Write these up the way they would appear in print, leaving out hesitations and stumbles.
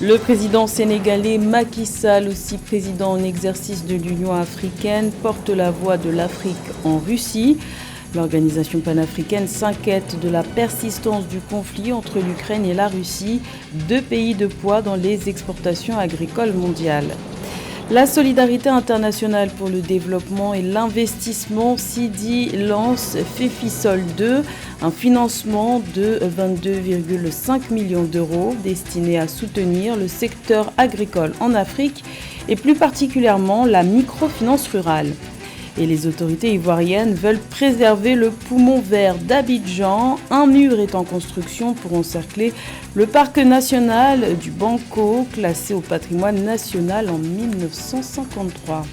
Le président sénégalais Macky Sall, aussi président en exercice de l'Union africaine, porte la voix de l'Afrique en Russie. L'organisation panafricaine s'inquiète de la persistance du conflit entre l'Ukraine et la Russie, deux pays de poids dans les exportations agricoles mondiales. La solidarité internationale pour le développement et l'investissement, Sidi, lance FEFISOL 2, un financement de 22,5 millions d'euros destiné à soutenir le secteur agricole en Afrique et plus particulièrement la microfinance rurale. Et les autorités ivoiriennes veulent préserver le poumon vert d'Abidjan. Un mur est en construction pour encercler le parc national du Banco, classé au patrimoine national en 1953.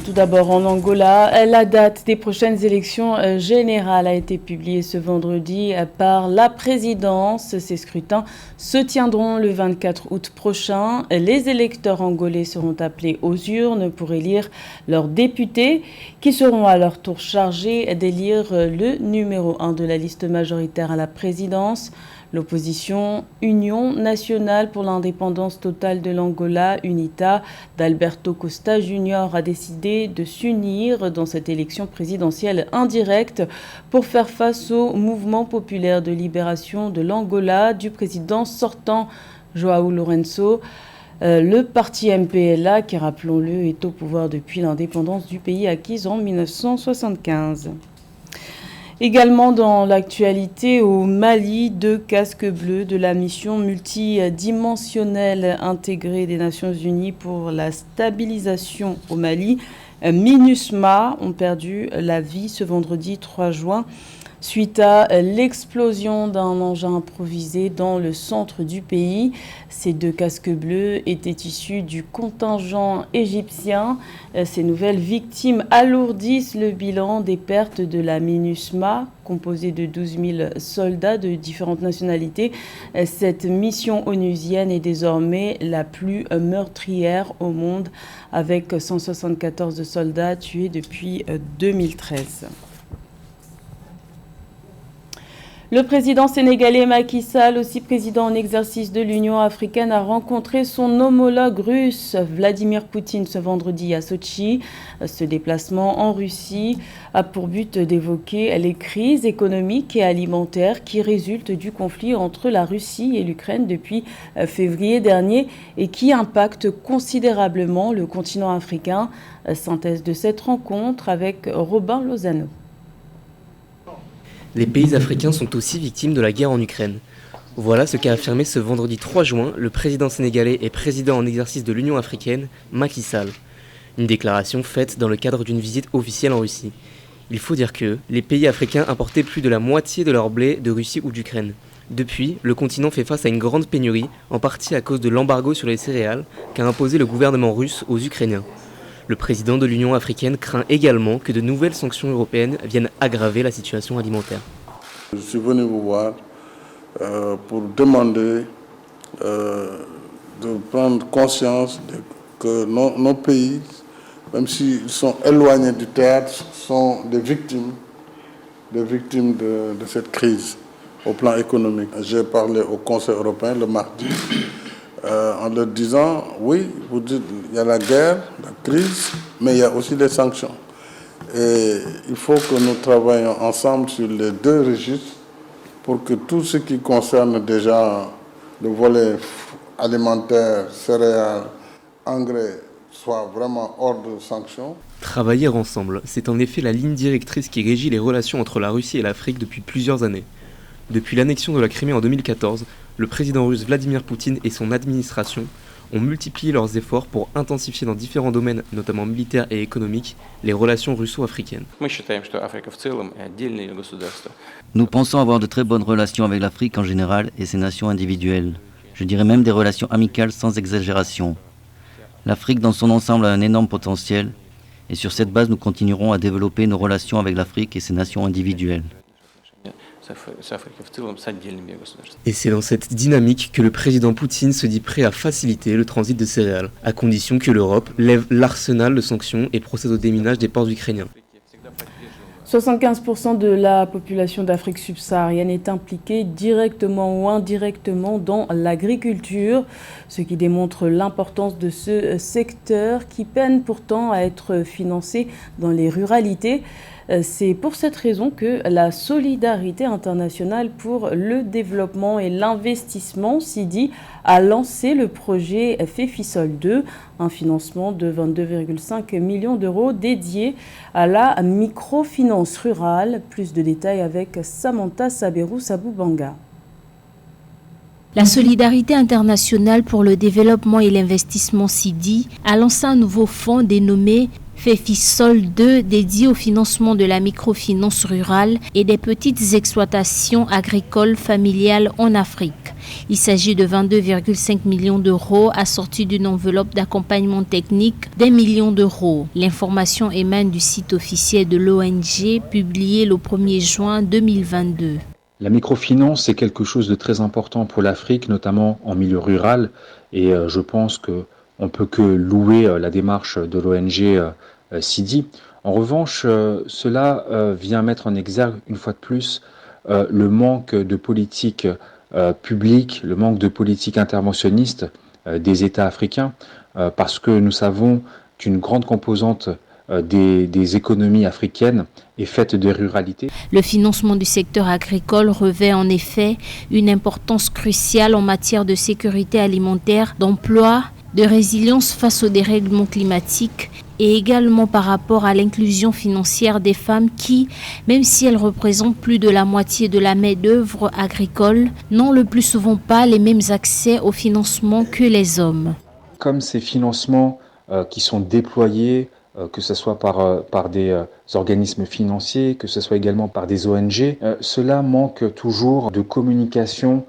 Tout d'abord en Angola, la date des prochaines élections générales a été publiée ce vendredi par la présidence. Ces scrutins se tiendront le 24 août prochain. Les électeurs angolais seront appelés aux urnes pour élire leurs députés qui seront à leur tour chargés d'élire le numéro 1 de la liste majoritaire à la présidence. L'opposition Union nationale pour l'indépendance totale de l'Angola, UNITA, d'Alberto Costa Junior a décidé de s'unir dans cette élection présidentielle indirecte pour faire face au mouvement populaire de libération de l'Angola du président sortant João Lourenço. Le parti MPLA, qui rappelons-le, est au pouvoir depuis l'indépendance du pays acquise en 1975. Également dans l'actualité, au Mali, 2 casques bleus de la mission multidimensionnelle intégrée des Nations Unies pour la stabilisation au Mali, MINUSMA, ont perdu la vie ce vendredi 3 juin suite à l'explosion d'un engin improvisé dans le centre du pays. Ces 2 casques bleus étaient issus du contingent égyptien. Ces nouvelles victimes alourdissent le bilan des pertes de la MINUSMA, composée de 12 000 soldats de différentes nationalités. Cette mission onusienne est désormais la plus meurtrière au monde, avec 174 soldats tués depuis 2013. Le président sénégalais Macky Sall, aussi président en exercice de l'Union africaine, a rencontré son homologue russe Vladimir Poutine ce vendredi à Sotchi. Ce déplacement en Russie a pour but d'évoquer les crises économiques et alimentaires qui résultent du conflit entre la Russie et l'Ukraine depuis février dernier et qui impactent considérablement le continent africain. Synthèse de cette rencontre avec Robin Lozano. Les pays africains sont aussi victimes de la guerre en Ukraine. Voilà ce qu'a affirmé ce vendredi 3 juin le président sénégalais et président en exercice de l'Union africaine, Macky Sall. Une déclaration faite dans le cadre d'une visite officielle en Russie. Il faut dire que les pays africains importaient plus de la moitié de leur blé de Russie ou d'Ukraine. Depuis, le continent fait face à une grande pénurie, en partie à cause de l'embargo sur les céréales qu'a imposé le gouvernement russe aux Ukrainiens. Le président de l'Union africaine craint également que de nouvelles sanctions européennes viennent aggraver la situation alimentaire. Je suis venu vous voir pour demander de prendre conscience que nos pays, même s'ils sont éloignés du théâtre, sont des victimes de cette crise au plan économique. J'ai parlé au Conseil européen le mardi. En leur disant, oui, vous dites, il y a la guerre, la crise, mais il y a aussi les sanctions. Et il faut que nous travaillions ensemble sur les 2 registres pour que tout ce qui concerne déjà le volet alimentaire, céréales, engrais, soit vraiment hors de sanctions. Travailler ensemble, c'est en effet la ligne directrice qui régit les relations entre la Russie et l'Afrique depuis plusieurs années. Depuis l'annexion de la Crimée en 2014, le président russe Vladimir Poutine et son administration ont multiplié leurs efforts pour intensifier dans différents domaines, notamment militaires et économiques, les relations russo-africaines. Nous pensons avoir de très bonnes relations avec l'Afrique en général et ses nations individuelles. Je dirais même des relations amicales sans exagération. L'Afrique dans son ensemble a un énorme potentiel et sur cette base nous continuerons à développer nos relations avec l'Afrique et ses nations individuelles. Et c'est dans cette dynamique que le président Poutine se dit prêt à faciliter le transit de céréales, à condition que l'Europe lève l'arsenal de sanctions et procède au déminage des ports ukrainiens. 75% de la population d'Afrique subsaharienne est impliquée directement ou indirectement dans l'agriculture, ce qui démontre l'importance de ce secteur qui peine pourtant à être financé dans les ruralités. C'est pour cette raison que la Solidarité internationale pour le développement et l'investissement, SIDI, a lancé le projet FEFISOL 2, un financement de 22,5 millions d'euros dédié à la microfinance rurale. Plus de détails avec Samantha Saberou-Saboubanga. La Solidarité internationale pour le développement et l'investissement SIDI a lancé un nouveau fonds dénommé FEFISOL 2 dédié au financement de la microfinance rurale et des petites exploitations agricoles familiales en Afrique. Il s'agit de 22,5 millions d'euros assortis d'une enveloppe d'accompagnement technique d'1 million d'euros. L'information émane du site officiel de l'ONG publié le 1er juin 2022. La microfinance, c'est quelque chose de très important pour l'Afrique, notamment en milieu rural. Et je pense qu'on ne peut que louer la démarche de l'ONG SIDI. En revanche, cela vient mettre en exergue, une fois de plus, le manque de politique publique, le manque de politique interventionniste des États africains, parce que nous savons qu'une grande composante des économies africaines est faite de ruralité. Le financement du secteur agricole revêt en effet une importance cruciale en matière de sécurité alimentaire, d'emploi, de résilience face au dérèglement climatique et également par rapport à l'inclusion financière des femmes qui, même si elles représentent plus de la moitié de la main-d'œuvre agricole, n'ont le plus souvent pas les mêmes accès au financement que les hommes. Comme ces financements qui sont déployés, que ce soit par des organismes financiers, que ce soit également par des ONG, cela manque toujours de communication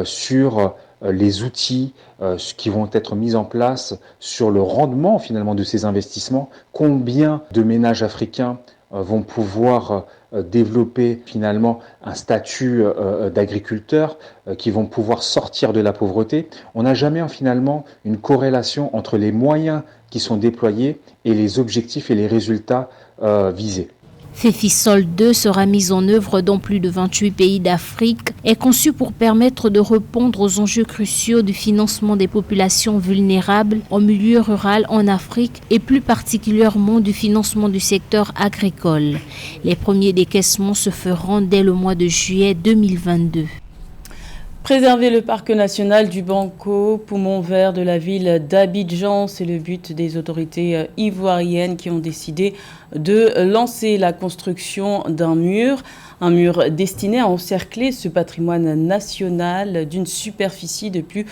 sur les outils qui vont être mis en place, sur le rendement finalement de ces investissements. Combien de ménages africains vont pouvoir développer finalement un statut d'agriculteur, qui vont pouvoir sortir de la pauvreté. On n'a jamais finalement une corrélation entre les moyens qui sont déployés et les objectifs et les résultats visés. FEFISOL 2 sera mise en œuvre dans plus de 28 pays d'Afrique et conçu pour permettre de répondre aux enjeux cruciaux du financement des populations vulnérables en milieu rural en Afrique et plus particulièrement du financement du secteur agricole. Les premiers décaissements se feront dès le mois de juillet 2022. Préserver le parc national du Banco, poumon vert de la ville d'Abidjan, c'est le but des autorités ivoiriennes qui ont décidé de lancer la construction d'un mur. Un mur destiné à encercler ce patrimoine national d'une superficie de plus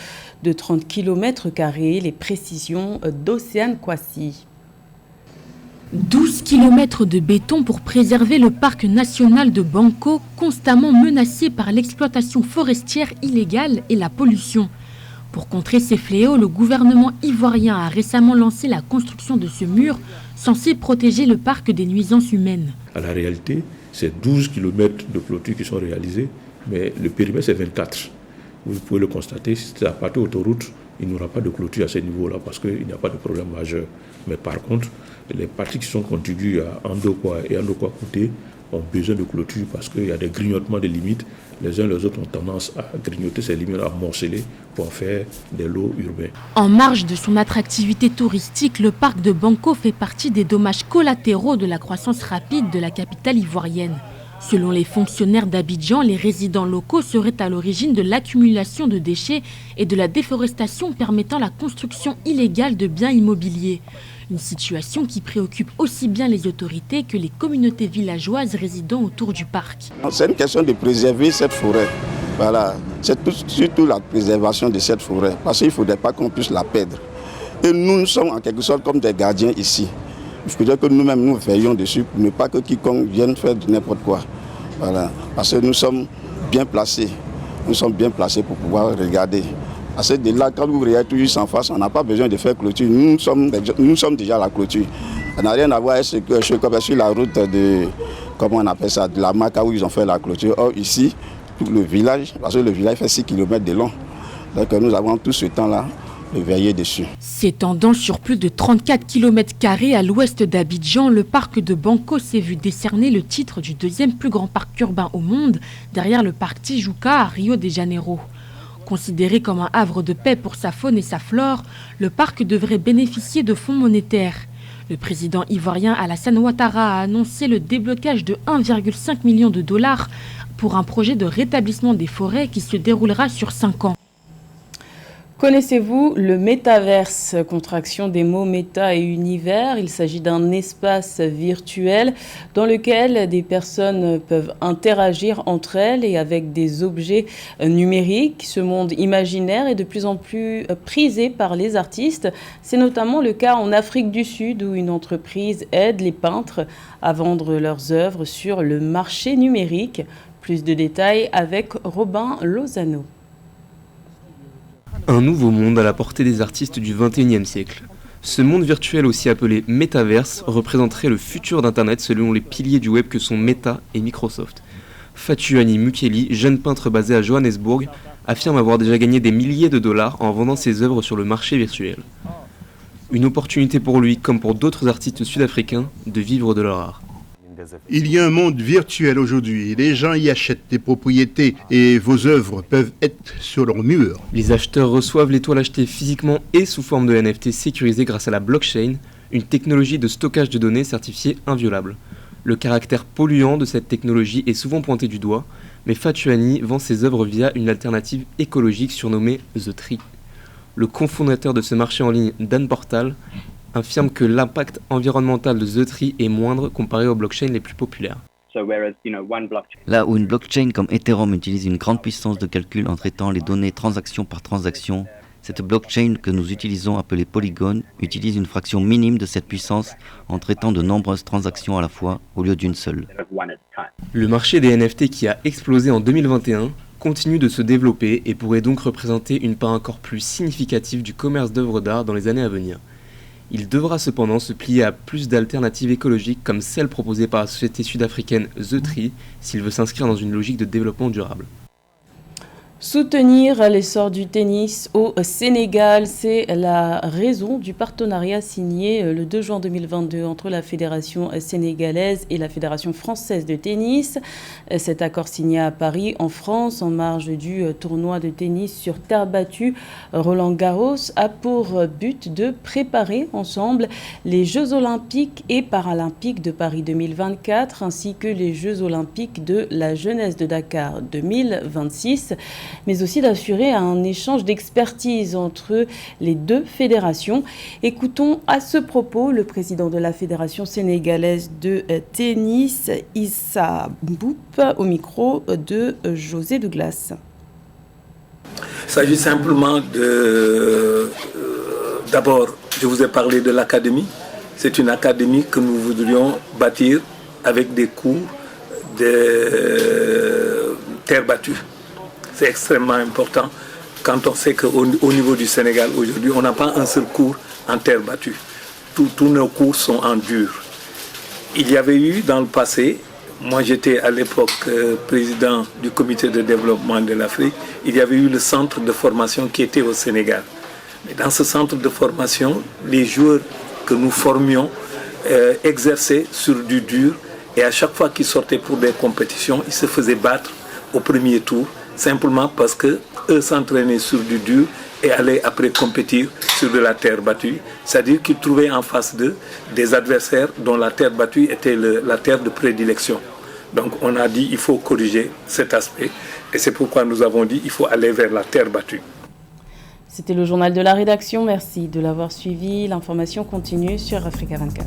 de 30 km². Les précisions d'Océane Kwasi. 12 km de béton pour préserver le parc national de Banco, constamment menacé par l'exploitation forestière illégale et la pollution. Pour contrer ces fléaux, le gouvernement ivoirien a récemment lancé la construction de ce mur censé protéger le parc des nuisances humaines. À la réalité, c'est 12 km de clôture qui sont réalisés, mais le périmètre c'est 24. Vous pouvez le constater, si c'est à partir de l'autoroute, il n'y aura pas de clôture à ce niveau-là parce qu'il n'y a pas de problème majeur. Mais par contre, les parties qui sont contiguës à Andokwa et Andokwa Kouté ont besoin de clôture parce qu'il y a des grignotements de limites. Les uns les autres ont tendance à grignoter ces limites, à morceler pour en faire des lots urbains. En marge de son attractivité touristique, le parc de Banco fait partie des dommages collatéraux de la croissance rapide de la capitale ivoirienne. Selon les fonctionnaires d'Abidjan, les résidents locaux seraient à l'origine de l'accumulation de déchets et de la déforestation permettant la construction illégale de biens immobiliers. Une situation qui préoccupe aussi bien les autorités que les communautés villageoises résidant autour du parc. C'est une question de préserver cette forêt. Voilà. C'est surtout la préservation de cette forêt, parce qu'il ne faudrait pas qu'on puisse la perdre. Et nous sommes en quelque sorte comme des gardiens ici. Il faudrait que nous-mêmes nous veillions dessus pour ne pas que quiconque vienne faire n'importe quoi. Voilà. Parce que nous sommes bien placés. Nous sommes bien placés pour pouvoir regarder. Parce que de là, quand vous regardez tout juste en face, on n'a pas besoin de faire clôture. Nous sommes déjà la clôture. Ça n'a rien à voir avec ce que je suis sur la route de, comment on appelle ça, de la Maca où ils ont fait la clôture. Or ici, tout le village, parce que le village fait 6 km de long. Donc nous avons tout ce temps-là. veiller dessus. S'étendant sur plus de 34 km² à l'ouest d'Abidjan, le parc de Banco s'est vu décerner le titre du deuxième plus grand parc urbain au monde, derrière le parc Tijuca à Rio de Janeiro. Considéré comme un havre de paix pour sa faune et sa flore, le parc devrait bénéficier de fonds monétaires. Le président ivoirien Alassane Ouattara a annoncé le déblocage de 1,5 million de dollars pour un projet de rétablissement des forêts qui se déroulera sur 5 ans. Connaissez-vous le métaverse, contraction des mots méta et univers? Il s'agit d'un espace virtuel dans lequel des personnes peuvent interagir entre elles et avec des objets numériques. Ce monde imaginaire est de plus en plus prisé par les artistes. C'est notamment le cas en Afrique du Sud où une entreprise aide les peintres à vendre leurs œuvres sur le marché numérique. Plus de détails avec Robin Lozano. Un nouveau monde à la portée des artistes du XXIe siècle. Ce monde virtuel, aussi appelé Metaverse, représenterait le futur d'Internet selon les piliers du web que sont Meta et Microsoft. Fatuani Mukeli, jeune peintre basé à Johannesburg, affirme avoir déjà gagné des milliers de dollars en vendant ses œuvres sur le marché virtuel. Une opportunité pour lui, comme pour d'autres artistes sud-africains, de vivre de leur art. Il y a un monde virtuel aujourd'hui. Les gens y achètent des propriétés et vos œuvres peuvent être sur leur mur. Les acheteurs reçoivent les toiles achetées physiquement et sous forme de NFT sécurisées grâce à la blockchain, une technologie de stockage de données certifiée inviolable. Le caractère polluant de cette technologie est souvent pointé du doigt, mais Fatuani vend ses œuvres via une alternative écologique surnommée The Tree. Le cofondateur de ce marché en ligne, Dan Portal, affirme que l'impact environnemental de The Tree est moindre comparé aux blockchains les plus populaires. Là où une blockchain comme Ethereum utilise une grande puissance de calcul en traitant les données transaction par transaction, cette blockchain que nous utilisons, appelée Polygon, utilise une fraction minime de cette puissance en traitant de nombreuses transactions à la fois au lieu d'une seule. Le marché des NFT qui a explosé en 2021 continue de se développer et pourrait donc représenter une part encore plus significative du commerce d'œuvres d'art dans les années à venir. Il devra cependant se plier à plus d'alternatives écologiques comme celle proposée par la société sud-africaine The Tree s'il veut s'inscrire dans une logique de développement durable. Soutenir l'essor du tennis au Sénégal, c'est la raison du partenariat signé le 2 juin 2022 entre la Fédération sénégalaise et la Fédération française de tennis. Cet accord signé à Paris, en France, en marge du tournoi de tennis sur terre battue Roland-Garros, a pour but de préparer ensemble les Jeux olympiques et paralympiques de Paris 2024 ainsi que les Jeux olympiques de la jeunesse de Dakar 2026. Mais aussi d'assurer un échange d'expertise entre les deux fédérations. Écoutons à ce propos le président de la Fédération sénégalaise de tennis, Issa Mboup, au micro de José Douglas. Il s'agit simplement de... D'abord, je vous ai parlé de l'académie. C'est une académie que nous voudrions bâtir avec des cours de terre battue. C'est extrêmement important quand on sait qu'au niveau du Sénégal aujourd'hui, on n'a pas un seul cours en terre battue. Tous nos cours sont en dur. Il y avait eu dans le passé, moi j'étais à l'époque président du comité de développement de l'Afrique, il y avait eu le centre de formation qui était au Sénégal. Mais dans ce centre de formation, les joueurs que nous formions exerçaient sur du dur et à chaque fois qu'ils sortaient pour des compétitions, ils se faisaient battre au premier tour. Simplement parce qu'eux s'entraînaient sur du dur et allaient après compétir sur de la terre battue. C'est-à-dire qu'ils trouvaient en face d'eux des adversaires dont la terre battue était la terre de prédilection. Donc on a dit qu'il faut corriger cet aspect et c'est pourquoi nous avons dit qu'il faut aller vers la terre battue. C'était le journal de la rédaction. Merci de l'avoir suivi. L'information continue sur Africa 24.